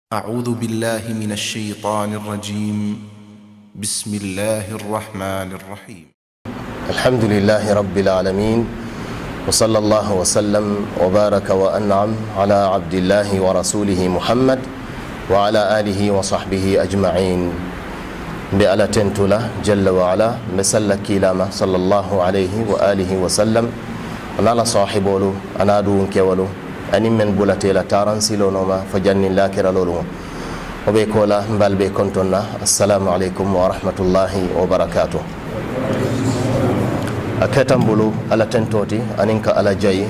أعوذ بالله من الشيطان الرجيم بسم الله الرحمن الرحيم الحمد لله رب العالمين وصلى الله وسلم وبارك وأنعم على عبد الله ورسوله محمد وعلى آله وصحبه أجمعين بألا تنتلا جل وعلا مسلك كلاما صلى الله عليه وآله وسلم أنا صاحبه أنا دون كولو أني من بولتي لا تارنسي لونما فجنن لا كرالولو وبيكولا مبال بيكونتنا السلام عليكم ورحمة الله وبركاته أكتم بلو على تنتوتي أنك على جاي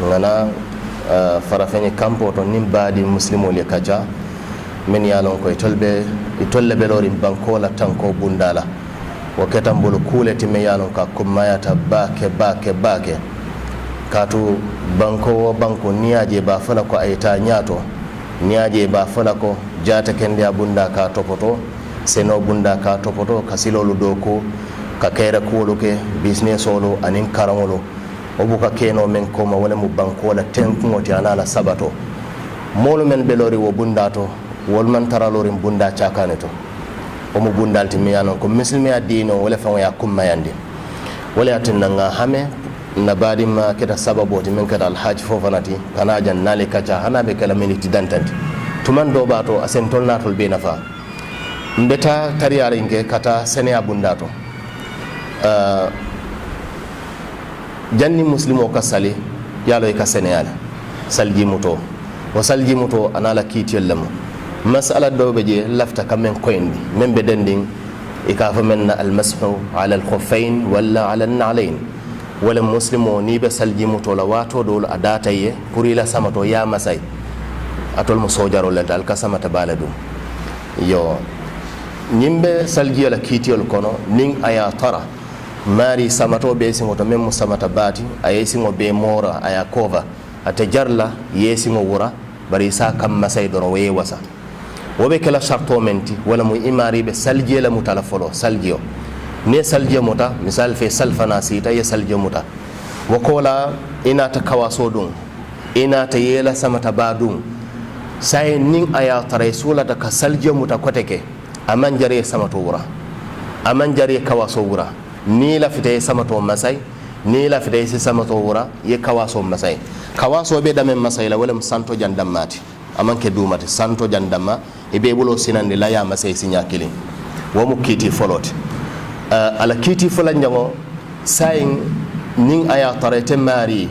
أنا فرافني كامبوتو نمبادي مسلمو لكجا من يالون كو يتولب لورين بانكولا تانكو بندالا وكتم بلو كولتي من يالون كماياتا باكي katu banko wo banko niaje ba fala ko ayta nyato niaje ba fala ko jata kende abunda ka topoto seno bunda ka topoto kasilolu doko ka kayra kuuluke business olo anin karamolo obuka keno men ko ma wala mu banko la tenkoti anala sabato molu men belori wo bunda to wol man taralorin bunda chakane to o mu bundalti mi yanon ko muslimi adino wala fa ya kummayande wala atinanga hame nabadi ma keta sababoti min keta alhaji fofanati kana jan nali kacha hana be kala miniti dantanti tuman do bato asentol natol be nafa mbeta tariyare inge kata sene abundato janni muslimo kasali yalo ka sene ala salji muto wa salji muto anala kitiyel lam mas'ala do be je lafta kamen koyndi men be dending ikafa men almashu ala alkhuffain wala ala an-na'layn wala muslimo ni be salji muto la wato dol adata ye kurila samato ya masai atol mo sojaro le dal ka samata baladu yo nyimbe salji la kitiyol kono ning aya tara mari samato be singoto mem samata bati ayesi ngo be mora aya kova atajarla yesi ngo wura bari sa kam masai doro we wasa wobe kala sharto menti wala mu imari be salji la mutalafolo saljiyo ne salje muta misal fe salfana sita ya salje muta wakola ina ta kawaso dun ina ta yela samata badun sai nin aya tare sula ta ka salje muta koteke aman jare samato wura aman jare kawaso wura ni la fite samato masai ni la fite samato wura ye kawaso masai kawaso be damen masai la wala santo jandamati aman ke dumati santo jandama e be bulo sinande la ya masai sinya kilin wo mu kiti foloti ala kiti fulan jango sayin nin aya tarete mari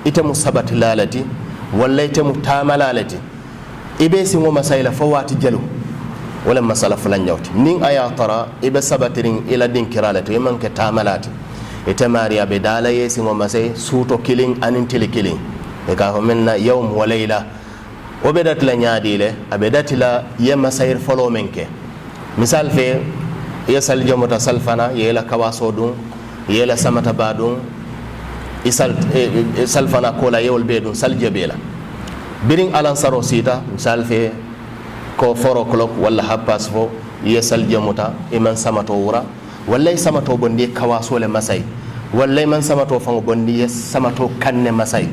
ite musabat lalati walla ite mutamalalati ibe singo masaila fawati jalu wala masala fulan jawti nin aya tara ibe sabatirin ila din kiralati man ke tamalati ite mari abe dala yesingo masay suto killing anin tili killing e ka menna yawm wa layla obedat la nyaadile abedatila yema sayr folo menke misal fe ya salje mota salfana yela kawaso dun yela samata badun isal salfana kola yewol bedun salje bela birin alansaro sita misal fe ko 4 o'clock wala hapas fo ye salje mota iman samato wura wallay samato bondi kawaso le masay wallay man samato fango bondi ye samato kanne masay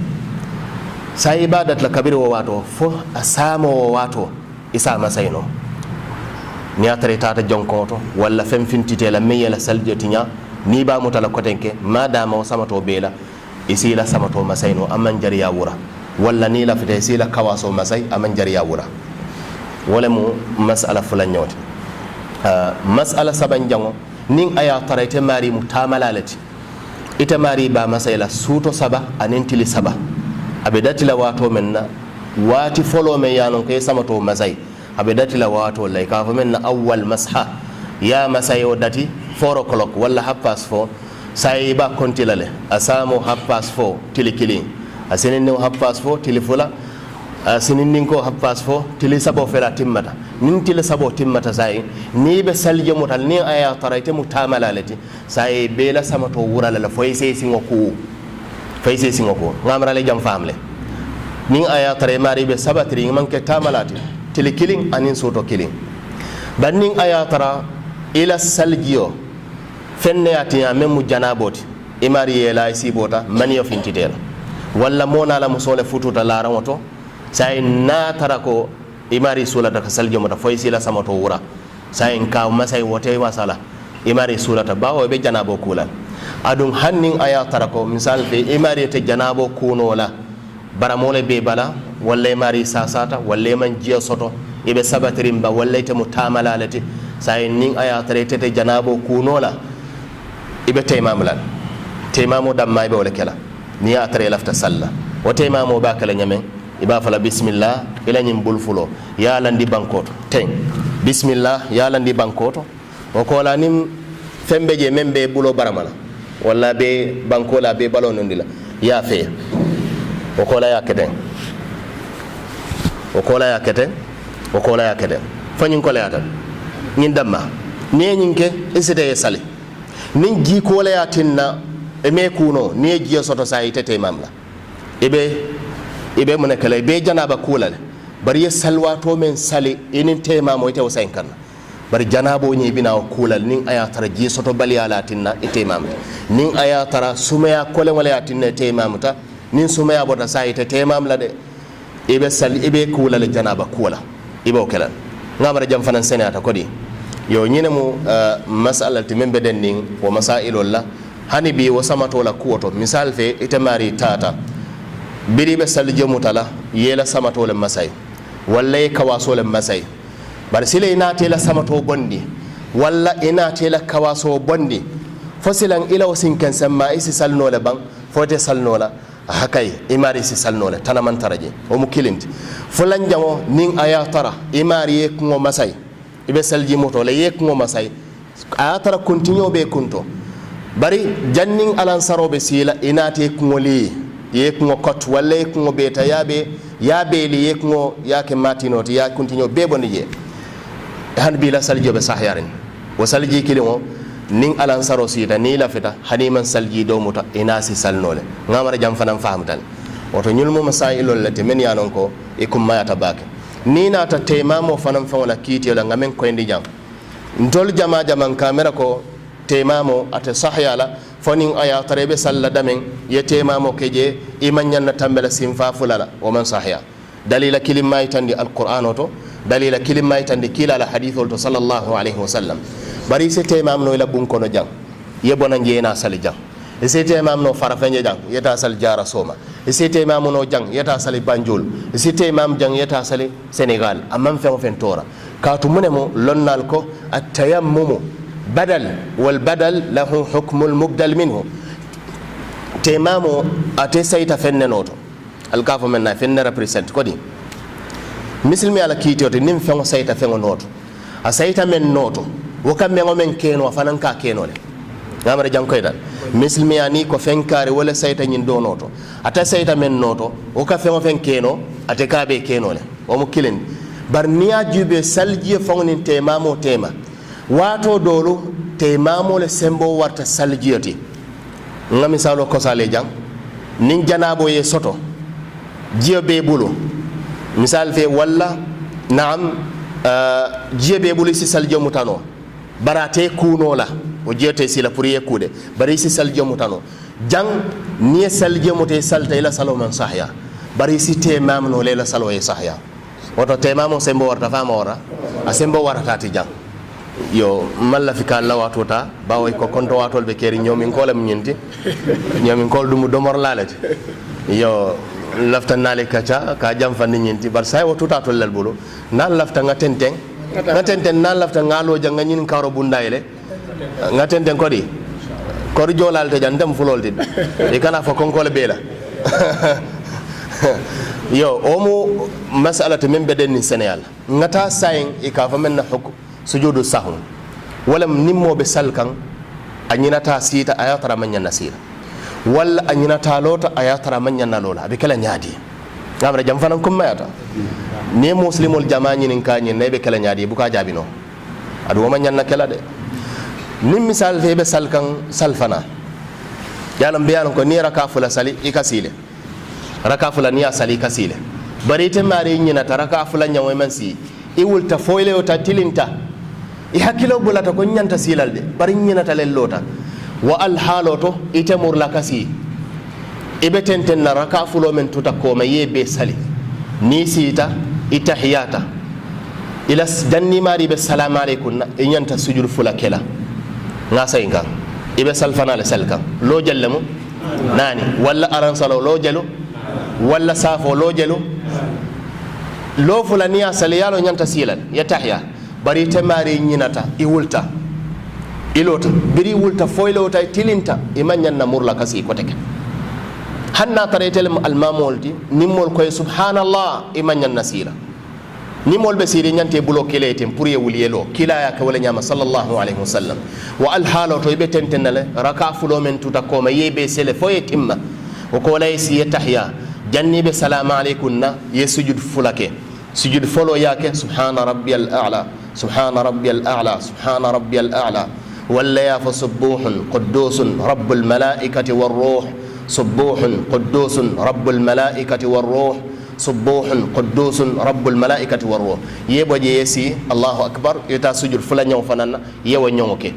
sa ibadat la kabir wo wato fo asamo wo wato isa masay no ni atare tata jonkoto walla fem fintite la meyela saljetinya ni ba mutala kotenke madama o samato bela isila samato masayno amman jariya wura walla ni la fite isila kawaso masay amman jariya wura wala mu mas'ala fulan nyoti mas'ala saban jango nin aya tarayte mari mutamalalati ita mari ba masayla suto saba anentili saba abedati la wato menna wati folo me yanon kay samato masay abedati la wato lay ka fa men awwal masha ya masayo dati 4 o'clock wala half-past 4 sai ba kontilale asamo half-past 4 tilikili asinin half-past 4 tilifula asinin ko half-past 4 tilisabo fela timmata nin tilisabo timmata sai ni be salje motal ni aya tarayte mutamalalati sai be la samato wurala la foyse singoku ngamra le jam famle nin aya tare mari be sabatri manke tamalati tili killing anin soto killing banning aya tara ila saljiyo fenne atiya memu janaboti imari yela sibota mani of intitela walla mona la musole fututa la ramoto sai na tara ko imari sulata ka salje mota foy sila samato wura sayin ka masay wote wasala imari sulata bawo be janabo kulal adum hannin aya tarako misal fe imari te janabo kunola baramole be bala walla imari sasata walla man jiya soto ibe sabatirimba walla te mutamalalati sayin nin aya tarete te janabo kunola ibe taymamlan taymamo damma ibe wala kala ni ya tare lafta salla o taymamo ba kala nyamen iba fala bismillah ila nyim bulfulo ya landi bankoto ten bismillah ya landi bankoto o ko la nim fembe je membe bulo baramala walla be bankola be balon ndila ya fe o ko la ya keten o ko la ya keten o ko la ya keten fanyin ko la ya tan nyin damma ne nyinke isite ye sali nin ji ko la ya tinna e me kuno ne ji soto sai tete mamla ibe mun kala be janaba kulale bari ya salwato men sali inin tema mo ite wasain kan bari janabo ni bina kulal nin aya tara ji soto bali ala tinna ite mam nin aya tara sumaya kole wala tinna tema muta nin sumaya bota sai ite temam la de ibe sali ibe kulale janaba kula ibe kala ngamara jam fanan senata kodi yo nyine mu mas'alati men beden nin wa masailul la hani bi wasamato la kuoto misal fe ite mari tata biri be salje mutala yela samato le masay walla kawaso le masay bar sile ina tela samato bondi walla ina tela kawaso bondi fosilan ila wasin kan samma isi salno le bang fote salno la hakay imari si salno le tanaman taraje o mukilinti fulan jamo nin aya tara imari ko masay ibe salji moto le yeko masay aya tara continue be kunto bari jannin alansarobe sila ina te kungoli yekngo kot walla yekngo beta yabe li yekngo yake matino ya continue be bonije han bi la salji be sahyarin wa salji kilimo nin alansaro sita ni la fita haniman salji do muta inasi salnole ngamara jam fanam fahamtan oto nyulmo masailol lati men yanon ko e kum mayata bake ni na ta temamo fanam fa wala kiti la ngamen ko indi jam ndol jama jaman kamera ko temamo ate sahyala fonin aya tarebe salla damen yetemamo keje imanyanna tambela simfa fulala o man sahya dalila kilimay tandi alquran oto dalila kilimay tandi kila la hadithul to sallallahu alaihi wasallam bari se temam no la bun kono jang yebona ngeena sali jang se temam no farafenje jang yeta sal jara soma se temam no jang yeta sali banjul se temam jang yeta sali senegal amam fen tora katu munemo lonnal ko at-tayammum بدل والبدل له حكم المبدل منه تمامو اتي سيتا فننوتو الكافو مننا فن ريبريزنت كودي مسلمي على كيتيوتي نيم فنو سيتا فنو نوتو ا سيتا من نوتو وكم من كينو فنان كا كينو le ngamara jang koy dal مسلمي ani ko fenkare wala sayta nyin do noto ata sayta men noto o ka fengo fen keno ate ka be keno le o mo kilen bar niya jube salji fongni temamo tema wato dolu te mamole sembo warta saljiyoti nga misalo ko sale jang nin janabo ye soto jiyo be bulu misal fe walla naam jiyo be bulu si saljo mutano barate kuno la o jiyote sila pour ye kude bari si saljo mutano jang ni saljo mute salta ila salo man sahya bari si te mamno lela salo ye sahya oto te mamo sembo warta fama ora a sembo warta ti jang yo malla fi kala watota bawo ko konto watol be keri nyomin kolam nyinti nyomin kol dum domor lalati yo lafta nale kacha ka jam fan nyinti bar say watota to lel bulu nan lafta ngatenten nan lafta ngalo janga nyin karo bundayle ngatenten ko di ko jolal te jandam fulol di e kana fo konkole bela yo omu mas'alatu min beden ni Senegal ngata sayin e ka fa men na hukum sujudu sahun walam nimmo be salkan anyinata sita ayatara manya nasira walla anyinata lota ayatara manya nalola be kala nyaadi ngamra jam fanan kum mayata ne muslimul jamani nin kanyi ne be kala nyaadi buka jabino adu manya nakela de nim misal fe be salkan salfana yalam bayan ko ni rakafula sali ikasile rakafula ni asali kasile barite mari nyinata rakafula nyawe mansi iwulta foyle o tatilinta i hakkilo bulata ko nyanta silalde bari nyinata lellota wa al haloto itemur la kasi ibetenten na raka fulo men tuta ko ma yebe sali ni sita itahiyata ila janni mari be salamu alaykum na inyanta sujud fula kela ngasa inga ibe salfana le salka lo jallemu nani walla aran salo lo jalu walla safo lo jalu lo fulaniya sal yalo nyanta silan ya tahya bari tamari nyinata i wulta ilota biri wulta foylota tilinta imanyan na murla kasi koteke hanna taretel almamolti nimmol koy subhanallah imanyan nasira nimol be siri nyante bulo keletem pour ye wuliyelo kila ya ka wala nyama sallallahu alaihi wasallam wa al halo to be tentenale raka fulo men tuta ko ma yebe sele foye timma o ko lay si tahya janni be salamu alaykum na ye sujud fulake sujud folo yake subhana rabbiyal a'la subhana rabbiyal a'la subhana rabbiyal a'la walla ya fa subuhun quddusun rabbul malaikati war ruh subuhun quddusun rabbul malaikati war ruh subuhun quddusun rabbul malaikati war ruh yebo je yesi allahu akbar yota sujud fula nyaw fanana yewa nyoke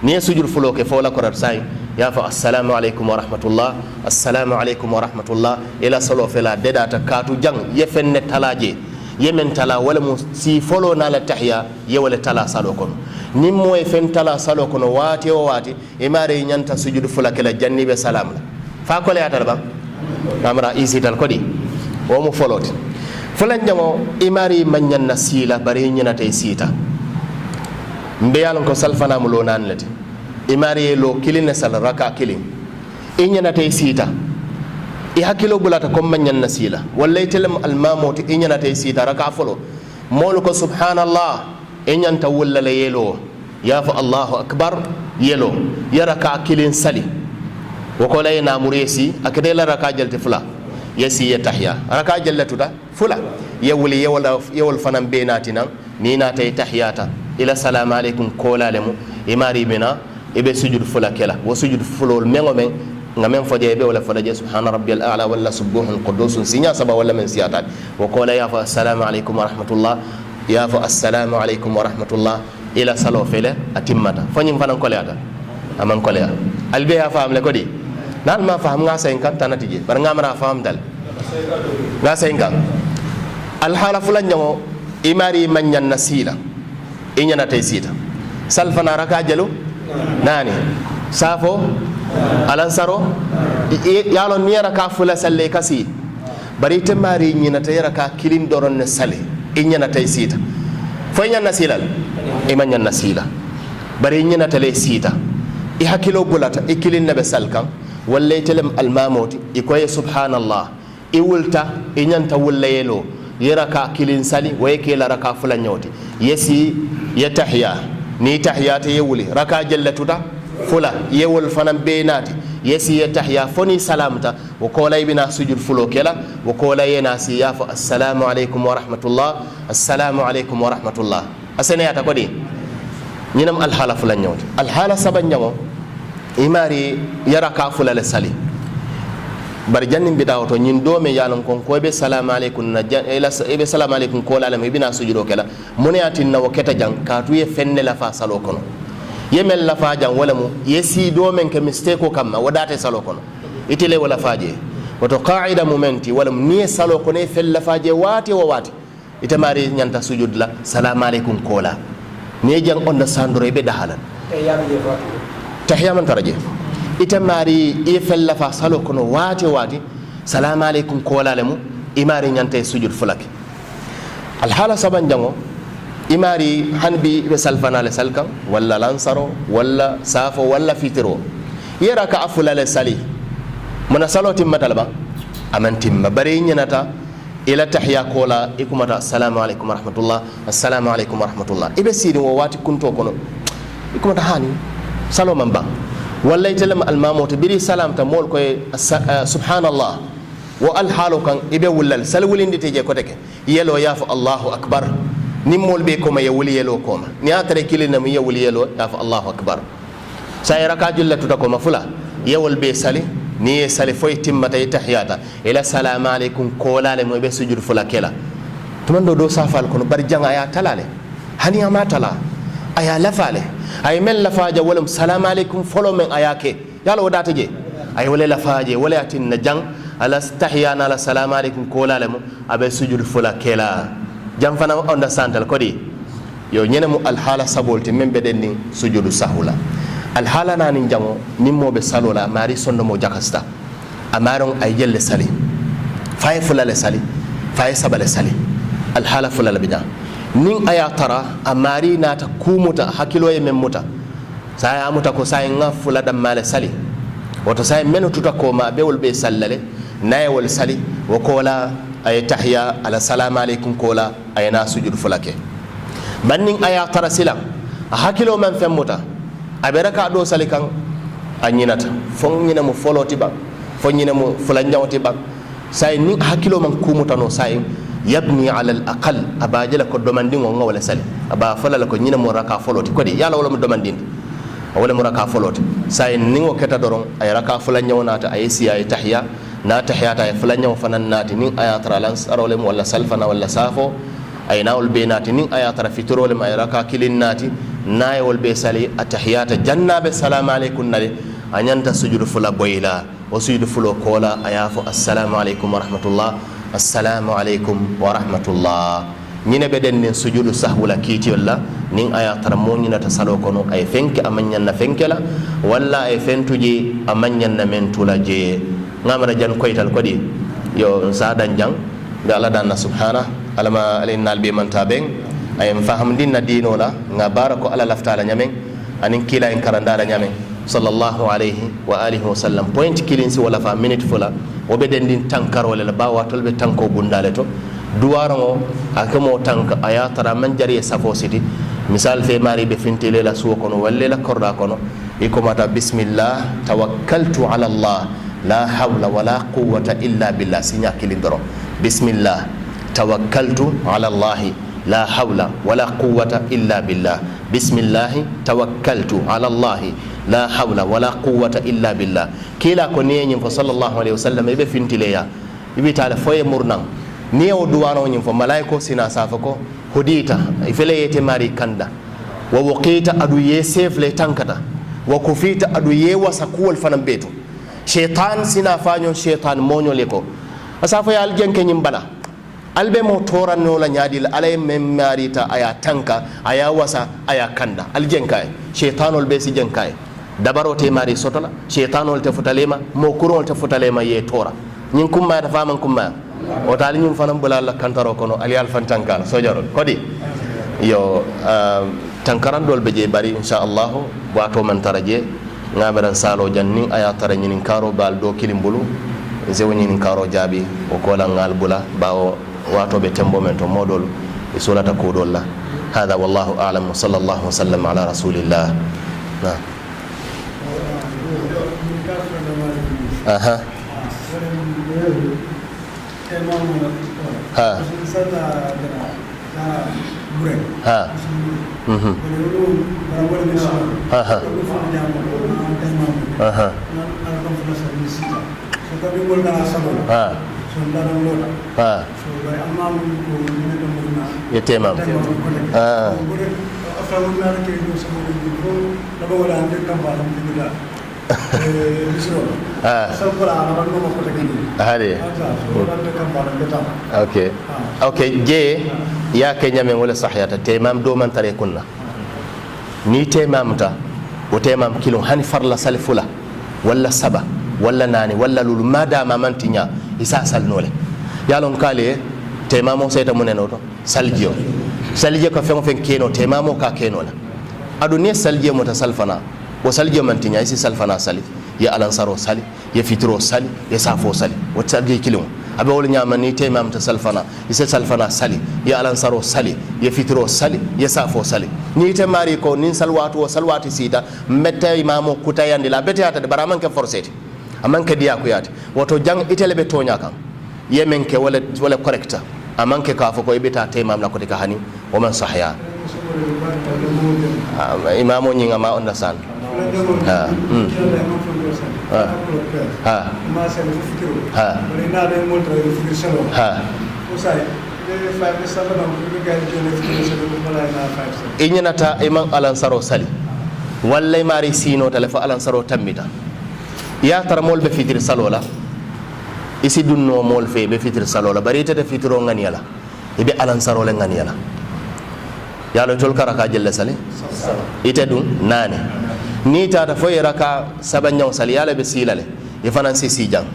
ni sujud fulo ke fola ko say ya fa assalamu alaykum wa rahmatullah assalamu alaykum wa rahmatullah ila salo fela dedata katu jang yefenne talaje yemen tala wala mo si folo na la tahya ye wala tala salo kono nim moy fen tala salo kono wati o wati e mare nyanta sujudu fulake la janni be salam la fa ko le atal ba amra isi tal ko di o mo foloti fulan jamo e mari manyan nasila bare nyina tay sita mbeyal ko salfana mo lo nan lati e mari lo kilin sal raka kilin e nyina tay sita i hakkilo bulata comme mañan na sila walla telem almamoti i ñanata e sita raka folo molu ko subhanallah e ñanta wullala yelo yafa allahu akbar yelo yaraka kilin sali woko lay namur yesi akade la raka jalte fula yesi ya tahya raka jallatuta fula yewuli yewol fanam be natina ni nata e tahyata ila salamu alaykum kolalemu imari bina ibe sujud fula kela wo sujud fulol mengo men ngamen foje be wala foje subhana rabbiyal a'la wala subuhun qudusun sinya saba wala men siyata wa qala ya fa assalamu alaykum wa rahmatullah ya fa assalamu alaykum wa rahmatullah ila salo fele atimmata fanyim fanan koleata aman kolea albe ya fam le kodi nan ma fam nga 50 tanati je bar ngamara fam dal nga 50 al hala fulan nyamo imari manyan nasila inyana tay sita salfana raka jalu nani safo alansaro yalo niera ka fula salle kasi bari te mari nyina te raka kilin doron ne sale inyana tay sita fo nyana nasilal imanya nasila bari nyina tele sita i hakilo bulata ikilin nabe salkan walla telem almamoti ikoye subhanallah i wulta i nyanta wulla yelo yeraka kilin sali waye kela raka fula nyoti yesi ya tahya ni tahyata yewuli raka jallatuta fula yewol fanam beenati yesi ya tahya foni salamta wo kola ibina sujud fulo kela wo kola yena si yafa assalamu alaykum wa rahmatullah assalamu alaykum wa rahmatullah asene yata kodi ñinam alhala fula ñawti alhala saban ñawo imari yara ka fula le sali bar jannim bidawo to ñin do me yalan kon ko be salamu alaykum na ila be salamu alaykum kola lam ibina sujudo kela muneyatin na wo keta jang ka tuye fenne la fa salo kono yemel la fajan wala mu yesi do men ke mistake kamma wadate salo kono itele wala faje wato qaida momenti wala ni salo kono e fel la faje wati o wati itamari nyanta sujud la salamu alaykum kola ne jang on da sandoro be dahalan tahyaman taraje itamari e fel la fa salo kono wati wati salamu alaykum kola lemu imari nyanta sujud fulake al hala saban jango imari hanbi be salfana le salkan walla lansaro walla safo walla fitiro yera ka afula le sali mona saloti matalba amantim bari nyanata ila tahya kola ikumata assalamu alaykum wa rahmatullah assalamu alaykum wa rahmatullah ibe sidi wo wati kunto kono ikumata hani salo mamba walla itelam almamota biri salamta mol koy subhanallah wa alhalu kan ibe wullal salwulindi teje ko teke yelo yafu allahu akbar nimmol be koma yewuli yelo koma ni atare kilina mi yewuli yelo yafa allahu akbar sayra ka jullatu ta koma fula yewol be sali ni sali foy timmata tahiyata ila salamu alaykum kolale mo be sujud fula kela tumando do safal kono bar janga ya talale hani ama tala aya lafale ay mel lafaja wala salamu alaykum folo men ayake yalo wadata je ay wala lafaje wala atin na jang ala tahiyana ala salamu alaykum kolale mo abe sujud fula kela jam fana understand kodi yo ñene mu alhala sabolti men beden ni sujudu sahula alhala nani jango nimmo be salola mari sondo mo jakasta amaron ay jelle sali fay fulale sali fay sabale sali alhala fulale binya nin aya tara amari nata kumuta hakilo e men muta saya amuta ko say nga fulada male sali woto say menu tuta ko ma bewol be sallale nayewol sali wo kola ay tahya ala salamu alaykum kola ay na sujud fulake bannin aya tara silam hakilo man femmuta aberaka do sali kan anyinata fon nyina mo foloti ba fon nyina mo fulanjawti ba say ni hakilo man kumuta no say yabni ala al aqal abajala ko domandingo ngawala sali aba falala ko nyina mo raka foloti kodi yalla wala mo domandindi wala mo raka foloti say ni ngo keta doron ay raka fulanjawata ay siya ay tahya na tahiyata ay fulanjaw fanan nati ni aya tara lan sarole wala salfana wala safo ay nawol be nati ni aya tara fitrole ay raka kilin nati nayewol be sali atahiyata jannabe salamu alaykum nale anyanta sujudu fula boyla o sujudu fulo kola ayafo assalamu alaykum wa rahmatullah assalamu alaykum wa rahmatullah ñine be den nin sujudu sahwula kiitiolla nin aya tara mo ñinata salo kono ay fenke amanyanna fenkela walla ay fentuji amanyanna mentula je ngamara jan koytal kodi yo sadan jang ga Allah danna subhana alama alinnal be manta ben ay fahamdinna dinola nga barako ala laftala nyamen anin kila en karandala nyamen sallallahu alayhi wa alihi wa sallam point kilinsi wala fa minute fula o be den din tankarole la bawa tolbe tanko bundale to duwaro akamo tank ayatara man jari safo siti misal fe mari be fintele la suwo kono walle la korda kono iko mata bismillah tawakkaltu ala allah la hawla wala quwwata illa billah sinya kilindoro bismillah tawakkaltu ala allah la hawla wala quwwata illa billah bismillah tawakkaltu ala allah la hawla wala quwwata illa billah kila ko neñim fo sallallahu alayhi wasallam be fintile ya ibi tala foye murnang niyo duwano ñim fo malaiko sina safa ko hudita ifele yete mari kanda wa waqita adu yesef le tankata wa kufita adu yewasa kuwol fanam beto shaytan sina fanyo shaytan moño le ko asafa ya aljenke ñim bala albe mo toranno la nyaadil alay mem marita aya tanka aya wasa aya kanda aljenka shaytanol be si jenkaay dabarote mari sotola shaytanol te futalema mo kurol te futalema ye tora ñin kumma ta faman kumma o taali ñum fanam bulalla kantaro kono ali al fantankal sojarol kodi yo tankarandol be je bari inshallah wato man taraje ngaberan salo janni aya tara ñinin karo bal do kilimbulu zewo ñinin karo jaabi o kola ngal bula bawo wato be tembo men to modol e solata ko dolla hada wallahu a'lam wa sallallahu wasallam ala rasulillah na aha ha ha aha aha ha ya temam okay okay je ya ke nyame wala sahiyata temam do man tare kunna ni temam ta o temam kilo hani farla salfula wala saba wala nani wala lulu madama mantinya isa salnole yalon kale temamo seta muneno to saljiyo salje ko fen keno temamo ka keno la adu ne salje mota salfana wo salje mantinya isi salfana sali ya alansaro sali ya fitro sali ya safo sali wo salje kilon abe wol nyama ni temam ta salfana isa salfana sali ya alansaro sali ya fitro sali ya safo sali ni te mari ko nin salwatu wo salwati sita metta imamo kutayandi la bete ata de baraman ke forcete amanke diya ko yati woto jang itele be tonya kan yemen ke wala correcta amanke ka fo ko ibita temam la ko te kahani o man sahya imamo nyinga ma understand ha ha ha ha ha iñanata iman alansaro sali walla mari sino telefa alansaro tammita ya tara mol be fitir salola isi dunno mol fe be fitir salola bari tete fitiro ngani yala ibe alansaro le ngani yala yalo tol karaka jelle sali ite dum nane ni tata fo raka sabanyaw sali yala be silale ifanan si jang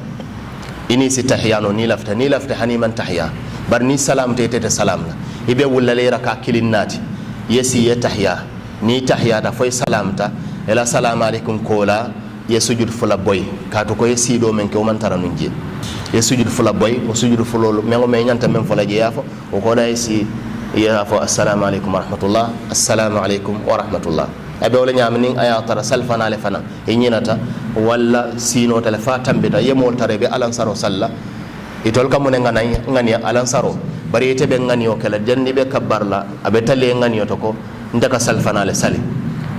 ini si tahyano ni lafta haniman tahya bar ni salam tete salam la ibe wulale raka kilinnati yesi ye tahya ni tahya ta fo salamta ela assalamu alaikum kola ye sujud fula boy kato ko yesi do men ke o man taranu je ye sujud fula boy o sujud fulolo mengo me nyanta men fula je yafo o ko da yesi yafo assalamu alaikum wa rahmatullah assalamu alaikum wa rahmatullah abe wala nyamni aya tara salfana le fana e nyinata walla sino tele fa tambita ye mol tare be alan saro salla itol kam ne ngani alan saro bari ite be ngani o kala janni be kabbarla abe tale ngani to ko ndaka salfana le sali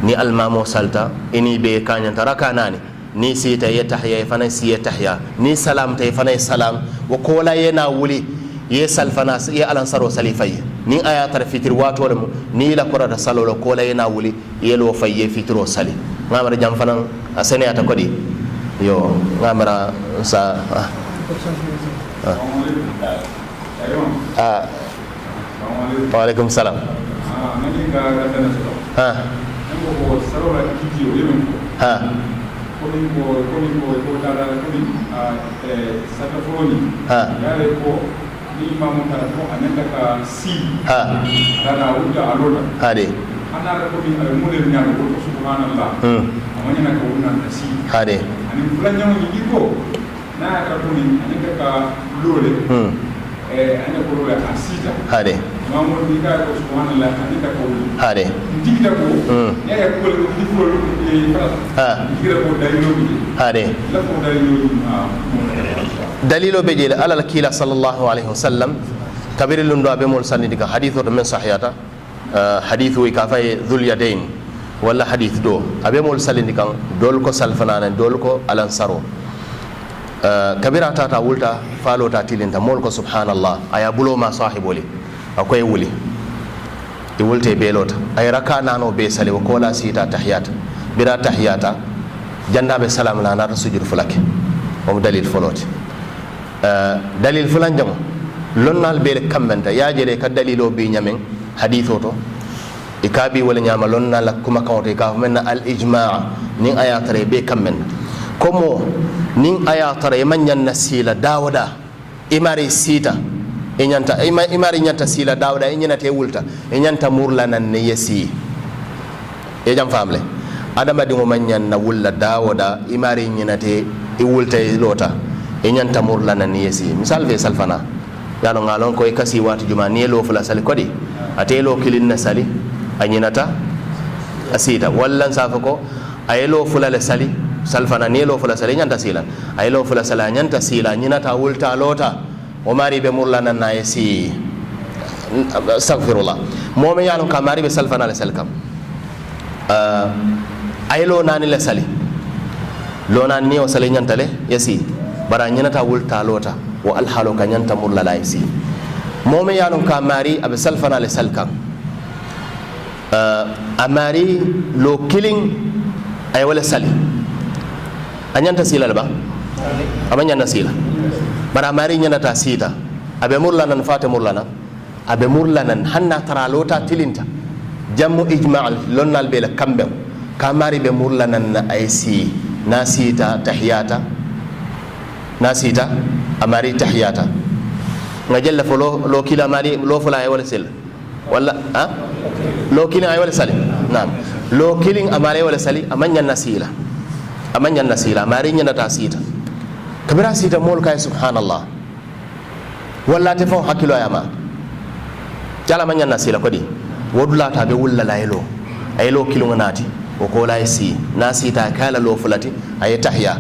ni almamo salta ini be kanya taraka nani ni sita ya tahya fana si ya tahya ni salam tay fana salam wa kola yana wuli ye salfana ye alan saro sali fay ni aya tar fitir wato dum ni la qurata salo lo kola yana wuli ye lo fay ye fitiro sali ngamara jam fana asene ata kodi yo ngamara sa wa alaikum salam dalilo be jele alal kila sallallahu alaihi wasallam kabir lundo abe mol sanni diga hadithu men sahihata hadithu ka fay dhul yadain wala hadith do abe mol salini kan dol ko salfanana dol ko alan saro kabira tata wulta falo ta tilinta mol ko subhanallah aya bulo ma sahiboli akoy wuli e wulte be lota ay raka nano be sali ko la sita tahiyata bira tahiyata janda be salam la na sujud fulake o dalil foloti dalil fulan jamo lonnal be kambenta ya jere ka dalilo be nyamen haditho to ikabi wala nyama lonnal kuma kawte ka menna al ijma' nin ayatare be kamben komo nin ayatare manyan nasila dawda imari sita enyanta imari nyanta sila dawda enyana te wulta enyanta murla nan ne yesi e jam famle adama dingo manyan na wulla dawda imari nyinate e wulta e lota enyanta murla nan ne yesi misal ve salfana yalo ngalon ko e kasi watu juma ni lo fula sali kodi atelo kilin na sali anyinata asita wallan safako ayelo fula le sali salfana ni lo fula sali nyanta sila ayelo fula sala nyanta sila nyinata wulta lota o mari be murlana na yesi astaghfirullah momi yalo ka mari be salfana le salkam ayelo nani le sali lo nan ni o sali nyanta le yesi bara nyinata wulta lota wa alhalu ka nyanta murlala yesi momi yalo ka mari abe salfana le salkam amari lo killing ay wala sali anyanta sila ba amanya sila bara mari nyanata sita abe murlanan fata murlana abe murlanan hanna tara lota tilinta jammu ijma'al lonnal be la kambe kamari be murlanan na aysi nasita tahiyata nasita amari tahiyata ngajalla folo lo kila mari lo fula ay wala sel wala ha lo killing ay wala sali naam lo killing amare wala sali amanya nasila mari nyanata sita kabira sita mol kay subhanallah walla te fon hakilo ayama jala manya nasila kodi wodula ta be wulla laylo aylo kilunga nati o ko lay si nasita kala lo fulati ay tahya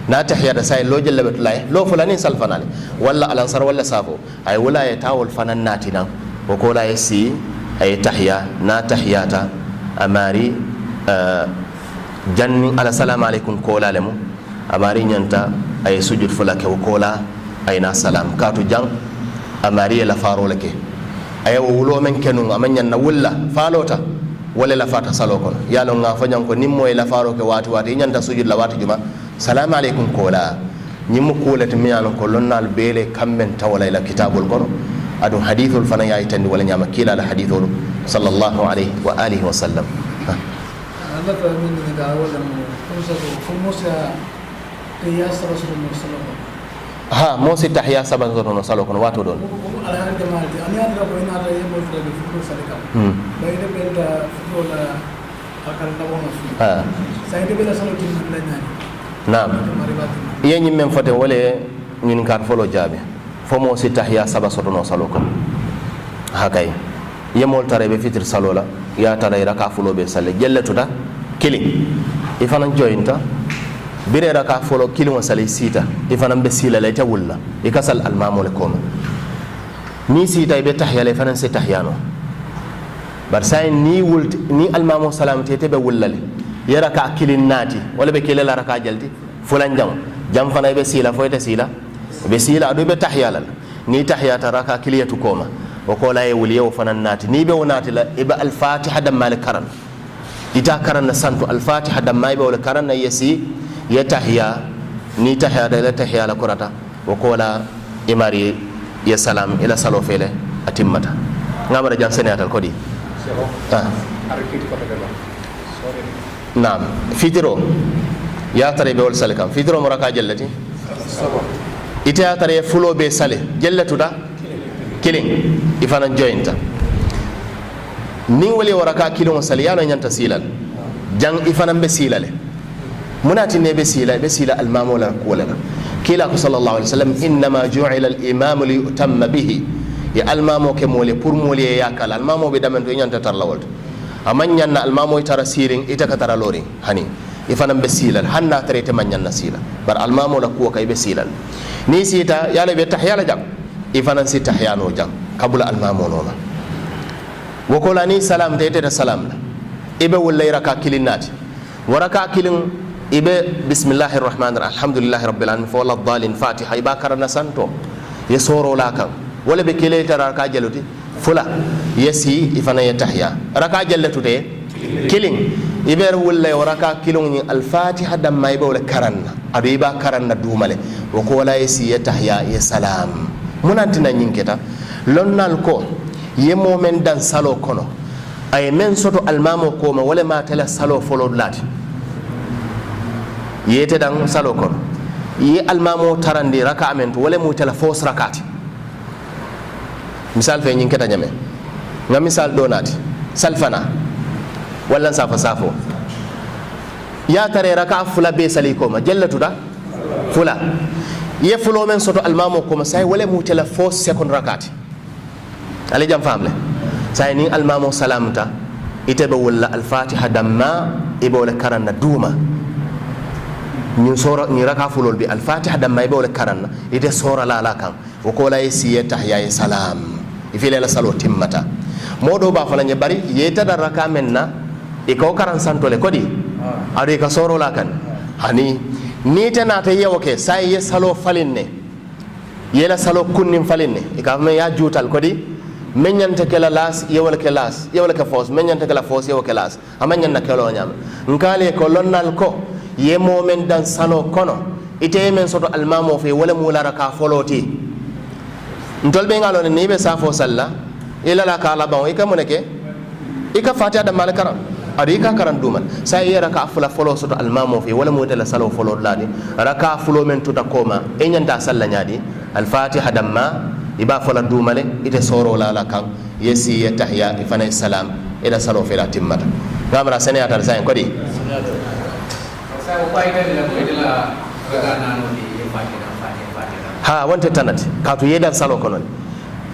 na tahya da sai lo jalla betulay lo fulani salfanale walla alansar walla safo ay wala ay tawol fanan nati nan o ko lay si ay tahya na tahyata amari janni ala salamu alaikum kola lemu amari nyanta ay sujud fulake o kola ay na salam katu jang amari la faro lake ay wulo men kenu amanya na wulla falota wala la fata salo kono yalo nga fanyan ko nimmo la faro ke wati nyanta sujud la wati juma salamu alaikum kola nyimmu kolati miyano ko lonnal bele kamben tawala ila kitabul kono adu hadithul fana ya itandi wala nyama kila la hadithul sallallahu alaihi wa alihi wa sallam. Allah fa min ga wala mo ko sa ya sallallahu alaihi wasallam ha mo si tahya saban no salo kono wato don alhamdulillah jamalti ani adra ko ina ra yemo tra bi fu salika bayde benda fu la akal da wona fu sayde bela salo tin la nyani naam yenyi men fote wole ñin kar folo jaabe fo mo si tahya saba soto no salo kono ha kay yemol tare be fitir salo la ya tare raka fulo be salle jelletuta kili ifana jointa bire raka folo kilin wasali sita ifana be sila la ta wulla ikasal almamul koma ni sita be tahya le fana se tahyano bar say ni wult ni almamu salamati te be wullale ya raka kilin nati wala be kilala raka jalti fulan jam fana be sila foyta sila be sila do be tahya la ni tahya ta raka kiliyatu koma o ko la e wuliyo fana nati ni be wonati la iba al-fatiha dam mal karan ita karan santu al-fatiha dam may be wala karan yesi ya tahya ni tahya da la tahya la kurata wa kola imari ya salam ila salo fele atimmata ngamara jan senatal kodi naam fitiro ya tare be wal salikam fitiro muraka jallati ita ya tare fulo be sale jallatu da killing ifana jointa ni wali waraka kilon sale ya nyanta silal jang ifana be silale مناتي بسيلة المام ولا ولا كلا صلى الله عليه وسلم إنما جعل الإمام ليؤتم به يا المامو كمولي برمولي يا كلا المامو بدمن دوين أنت ترلولد أمن ينا المامو يترى سيرين إتك ترى لورين هني يفنم بسيلة هنا ترى تمن ينا سيلة بر المامو لكوا كي بسيلة نيسيتا يا لبي تحيا لجام يفنم سي تحيا نوجام قبل المامو نوما وكولاني سلام تيتة سلام إبه ولا يركا كلينات وركا كلين ibe bismillahir rahmanir rahim alhamdulillahi rabbil alamin fa wala dhalin fatiha iba karana santo ye soro la kan wala be kele tara ka jaluti fula yesi ifana ya tahya raka jallatu de killing ibe wala waraka kilung ni al fatiha dam may be wala karanna adu iba karanna dumale wa ko wala yesi ya tahya ya salam munantina nyinketa lonnal ko ye momen dan salo kono ay men soto almamo ko ma wala ma tala salo folo lati yete dan salo kono ye almamo tarandi raka amen to wala mu tala fos rakati misal fe nyin keta nyame nga misal donati salfana wala safa safo ya tare raka fula be sali ko ma jallatu da fula ye fulo men soto almamo ko ma say wala mu tala fos second rakati ali jam famle say ni almamo salamta ite be wala al-fatiha damma ibe wala karanna duma ni sora ni raka fulol bi al-fatiha damma ibe wala karanna ite sora la la kan o ko la yesiye tahya ya salam ifile la salo timmata modo ba fala nye bari yeta da raka menna e ko karan santole kodi ari ka soro la kan hani ni tana ta yewo ke sai ye salo falinne yela salo kunnin falinne e ka me ya jutal kodi menyante kala las yewal ke las yewal ke fos menyante kala fos yewal ke las amanyan na kelo nyam ngale ko lonnal ko ye momen dan salo kono ite men soto almamo fe wala mula raka foloti ntol be ngalo ni be safo salla ila la kala bawo ika muneke ika fatiha da malakaram ari ka karan duman sai ya raka fula folo soto almamo fe wala mutala salo folo ladi raka fulo men tuta koma e nyanta salla nyadi al-fatiha damma iba fola dumale ite soro la la kan yesi ya tahya ifana salam ila salo fe la timmata gamra sene atar sai ko di ha wonte tanati katu yedan salo konon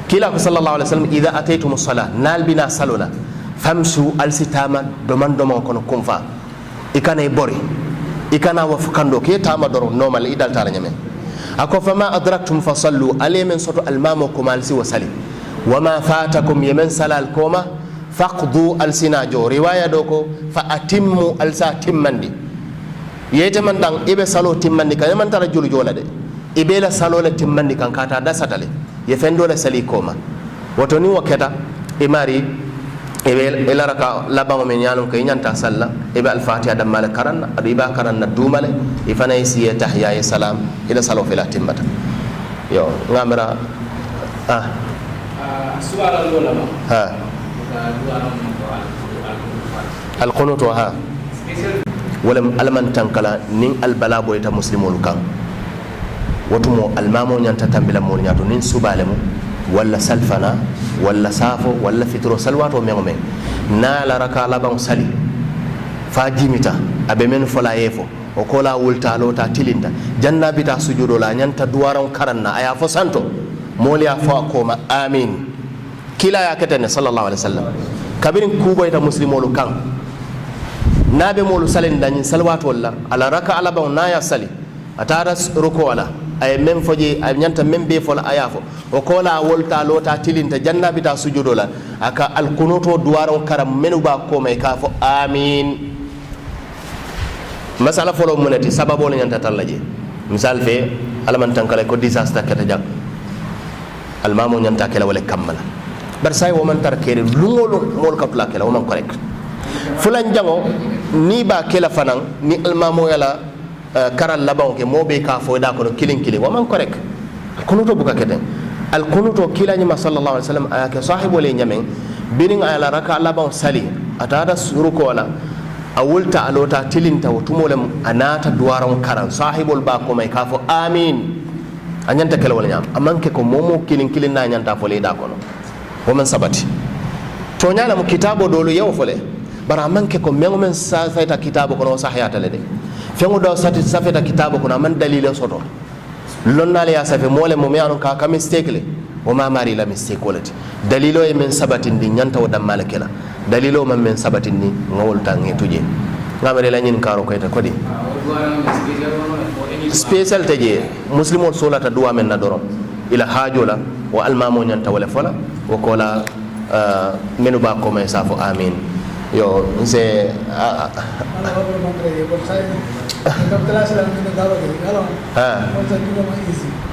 kila ko sallallahu alaihi wasallam idha ataytum as-salah nal bina salula famsu al-sitama doman kono kumfa ikana bori ikana wa fukando ke tama doro normal idal tara nyame ako fama adraktum fasallu alaymen soto almamo kumal si wasali wama fatakum yemen salal koma faqdu al-sinajo riwaya doko fa atimmu al-sa timmandi yete man dang ibe salo timmandi kan man tara julu jola de ibe la salo le timmandi kan kata da satale ye fendo le sali koma woto ni waketa imari ibe ila raka labamo men yalon kay nyanta salla ibe al-fatiha da mal karanna adiba karanna dumale ifana yisi tahya ya salam ila salo fila timmata yo ngamra suara lola ha القنوت ها ولم ألمن تنكلا نين البلا بويتا مسلمون كان وتمو المامو نيانتا تنبلا مول نياتو نين سوبالمو ولا سلفنا ولا سافو ولا فطرو سلواتو ميغو مين نالا ركا لبان سالي فاجيميتا ابي من فلا يفو وكولا ولتا لوتا تيلينتا جنة بتا سجودو لا نيانتا دوارون كرنا ايا فو سانتو موليا فو كوما امين كلا يا كتن صلى الله عليه وسلم كبيرين كوبويتا مسلمولو كان نابي مولو سالين دانين سلوات ولا على ركا لبان نايا سالي atara ruko wala ay mem foje ay nyanta mem be fola ayafo o kola wolta lota tilinta janna bita sujudo la aka al kunuto duwaro karam menu ba ko may ka fo amin masala folo munati sababo la nyanta tallaje misal fe alaman tankale ko disaster kata jak al mamu nyanta kala wala kamala bar say wo man tar kere lungolo mol ka tula kala wo man correct fulan jango ni ba kala fanan ni al mamu yala karal laban ke mobe ka fo da ko kilin kilin wa man correct kunuto buka keten al kunuto kilani ma sallallahu alaihi wasallam ayake sahibo le nyamen birin ala raka laban sali atada suruko wala awulta alota tilinta wutumolem anata duwaron karan sahibol ba ko may ka fo amin anyanta kala wala nyam amanke ko momo kilin kilin na nyanta fo le da ko no wo man sabati to nyala mu kitabo dolu yew fo le bara amanke ko mengo men sa fayta kitabo ko no sahiyata le de fengo do sati safeta kitabo kuna man dalile soto lonnale ya safe mole mo miano ka mistake le o ma mari la mistake wolati dalilo e men sabatin di nyanta o dam malakela dalilo man men sabatin ni ngol tangi tuje ngamare la nyin karo ko eta kodi special taje muslimo solata duwa men na dorom ila hajola wa almamo nyanta wala fola o kola menu ba ko may safo amin yo nse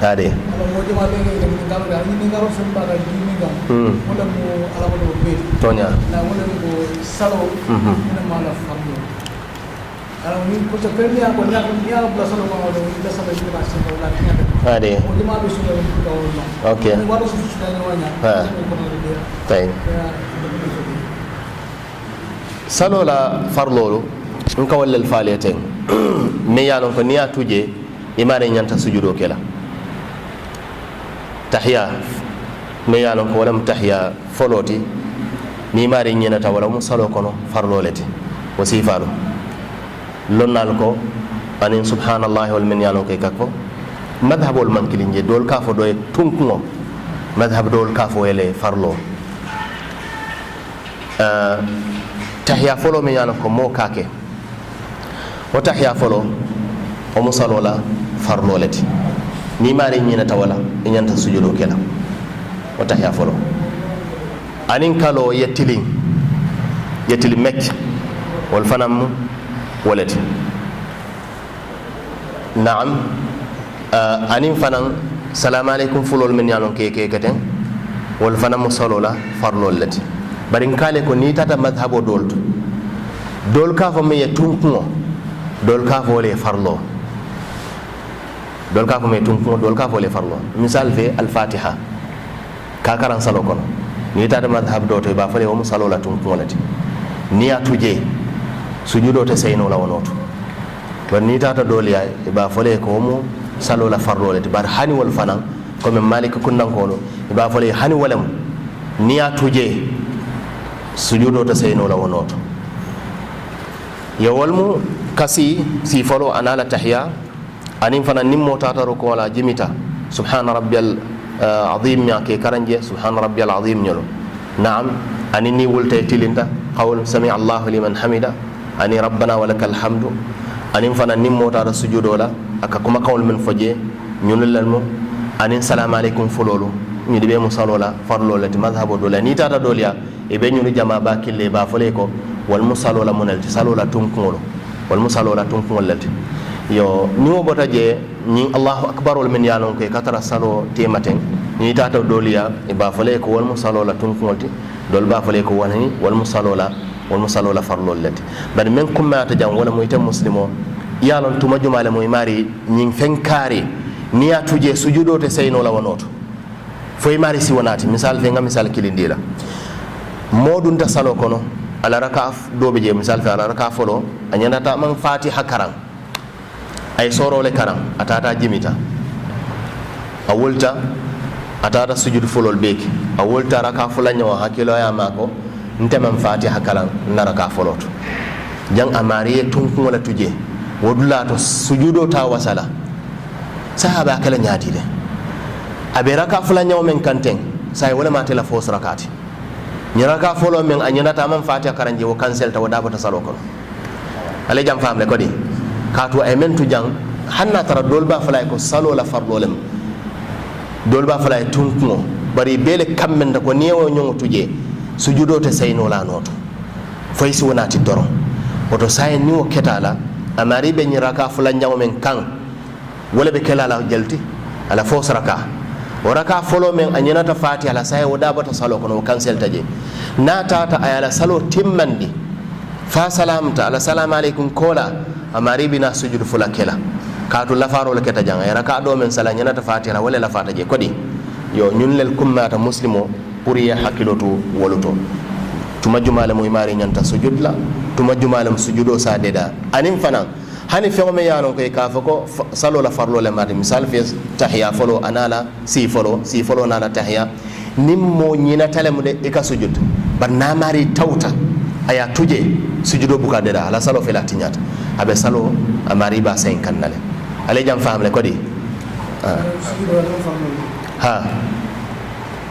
ade tonya ade okay salo la farlolu nka wallel faleten me yalon ko niya tuje imare nyanta sujudo kela tahya me yalon ko walam tahya foloti ni mare nyenata wala mu salo kono farlolete wasifalu lonnal ko anin subhanallahi wal min yalon kay kakko madhhabul mankilinje dol kafo do e tunkuno madhhab dol kafo ele farlo tahya folo me yalon ko mo kake o tahya folo o musalola farloleti ni mari nyina tawala e nyanta sujudo kela o tahya folo anin kalo yettili mek wal fanam walati naam anin fanan salamu alaykum fulol men yalon ke gaten wal fanam musalola farloleti barin kale ko ni tata madhhabo dol ka fo me yetunkuno dol ka fo le farlo dol ka fo me tunkuno dol ka fo le farlo misal fe al fatiha ka karan salo kono ni tata madhhab do to ba fale o musalo la tunkuno lati ni atuje sujudo te sayno la wonoto to ni tata dol ya ba fale ko mo salo la farlo lati bar hani wal fanan ko men malik kunnan ko ba fale hani walam ni atuje sujudo te sayno la wonoto yawalmu kasi si folo anala tahya anin fana nimmo tataro ko wala jimita subhana rabbiyal azim ya ke karanje subhana rabbiyal azim nyolo naam anin ni wulte tilinta qawl sami allah liman hamida ani rabbana walakal hamdu anin fana nimmo tata sujudo la aka kuma qawl men foje nyulal mo anin salamu alaykum fololo ni dibe mo salola farlo lati madhhabu dola ni tata dolia e be nyulu jama ba kille ba fole ko wal musalola monalti salola tunkolo wal musalola tunkolati yo ni wo bota je ni allahu akbar wal min yalon ko katara salo tematen ni tata doliya e ba fole ko wal musalola tunkolti dol ba fole ko woni wal musalola farlolati bari men kumma ta jam wala moyta muslimo yalon tuma jumale moy mari nyin fenkari ni atuje sujudo te sayno la wonoto foy mari si wonati misal fe nga misal kilindila modun ta salo kono ala raka dobe je misal fa ala raka folo anyana ta man fatiha karan ay sorole karan atata jimita a wolta atata sujud folol beki a wolta raka fulanya wa hakilo ya mako nteman fatiha karan na raka foloto jang amariye tunku wala tuje wodula to sujudo ta wasala sahaba kala nyaati de abe raka fulanya wa men kanten sai wala ma tela fos rakati nyaraka folo men anyana ta man fatiha karan je wo cancel ta wada bata salo kono ale jam famle ko di katu ay men tu jang hanna tara dolba falay ko salo la farlolem dolba falay tunkumo bari bele kammen da ko newo nyongo tuje sujudo te sayno la noto fay si wonati doro oto say ni o ketala amari be nyiraka fulan nyawo men kan wala be kelala jalti ala fos raka o raka folo men anyana ta fatiha la say wada bata salo kono cancel taje na tata ayala salo timmandi fa salamta ala salamu alaikum kola amari bina sujud fula kela katu lafaro le keta janga yara ka do men sala nyana ta fatiha wala la fata je kodi yo ñun lel kummata muslimo pour ya hakiloto woluto tuma jumale mo mari nyanta sujud la tuma jumale mo sujudo sa deda anim fana hani fe me yanon ko ka fa ko salo la farlo le mari misal fi tahiyya folo anala si folo nala tahiyya nimmo ñina tale mu de e ka sujud bar na mari tawta aya tuje sujudo buka deda ala salo fe la tinyata abe salo amari ba sen kannale ale jam famle ko di ha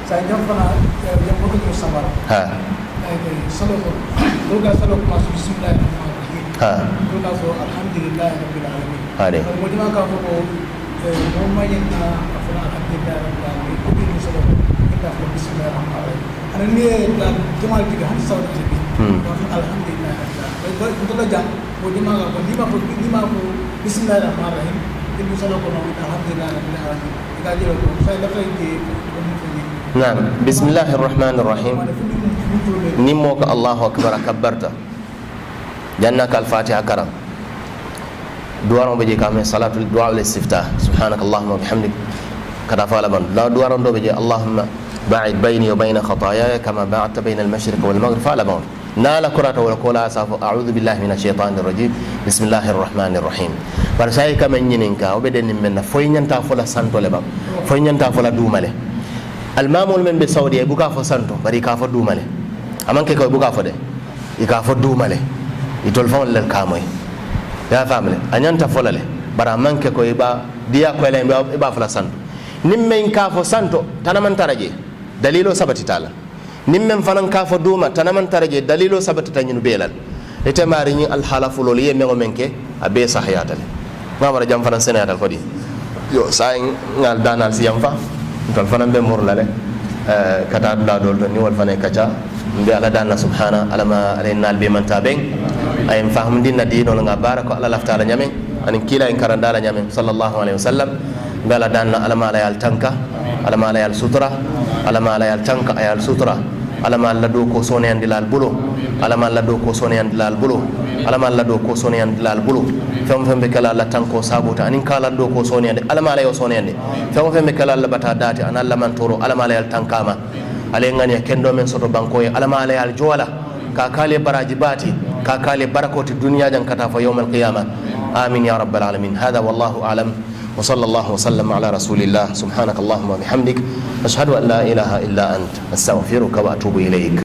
sa jam fana jam ko ko sabara ha ay salo ko doga salo ko bismillah ha doga so alhamdulillah rabbil alamin ade mo dima ka ko mo mayna afana alhamdulillah rabbil alamin ko ni salo kita ko bismillah rahman rahim ana ni da jamal diga han saw ci bi alhamdulillah ko do jam mo dima ko bismillah rahman rahim ini salo ko no alhamdulillah rabbil alamin ka jero ko say da fay ci نعم بسم الله الرحمن الرحيم نموك الله أكبر كبرت جنك الفاتحة كرم دوارون بجي كامل صلاة الدعاء والاستفتاح سبحانك اللهم وبحمدك كذا فعلا لا دوارون دو بجي اللهم باعد بيني وبين خطاياي كما باعدت بين المشرق والمغرب فعلا نال كرة ولا أساف أعوذ بالله من الشيطان الرجيم بسم الله الرحمن الرحيم برساي كما ينينكا وبدن من فوين ينتا فلا سانتو لبا فوين ينتا فلا دومالي almamol men be saudi e buka fo santo bari ka fo dumale amanke ko buka fo de e ka fo dumale e tol fon lel kamoy ya famle anyanta fo lale bara manke ko e ba dia ko le e ba fo la santo nimmen ka fo santo tanaman taraje dalilo sabati tala nimmen fanan ka fo duma tanaman taraje dalilo sabati tanyinu belal e temari ni al halafu lol ye mengo menke abe sahiyatale mamara jam fanan senatal ko di yo say ngal danal si yam fa tol fana be morlale kata dula dol to ni wal fana kacha mbe ala danna subhana alama alayna be man taben ay fahmdin na dino nga barako ala lafta ala nyamen anin kila en karanda ala nyamen sallallahu alaihi wasallam mbe ala danna alama ala yal tanka alama ala yal sutra alama ala yal tanka ayal sutra alama alla do ko sone andilal bulo alama alla do ko sone andilal bulo alama alla do ko sone andilal bulo fembe kala la tanko sabuta anin kala do ko sone ande alama ala yo sone ande fembe kala la bata dati an alla man toro alama ala yal tankama ale ngani kendo men soto banko e alama ala yal jola ka kale baraji bati ka kale barakoti dunya jan kata fa yawm al qiyamah amin ya rabbal alamin hada wallahu a'lam wa sallallahu wa sallam ala rasulillah subhanakallahumma wa bihamdik ashhadu an la ilaha illa ant astaghfiruka wa atubu ilayk.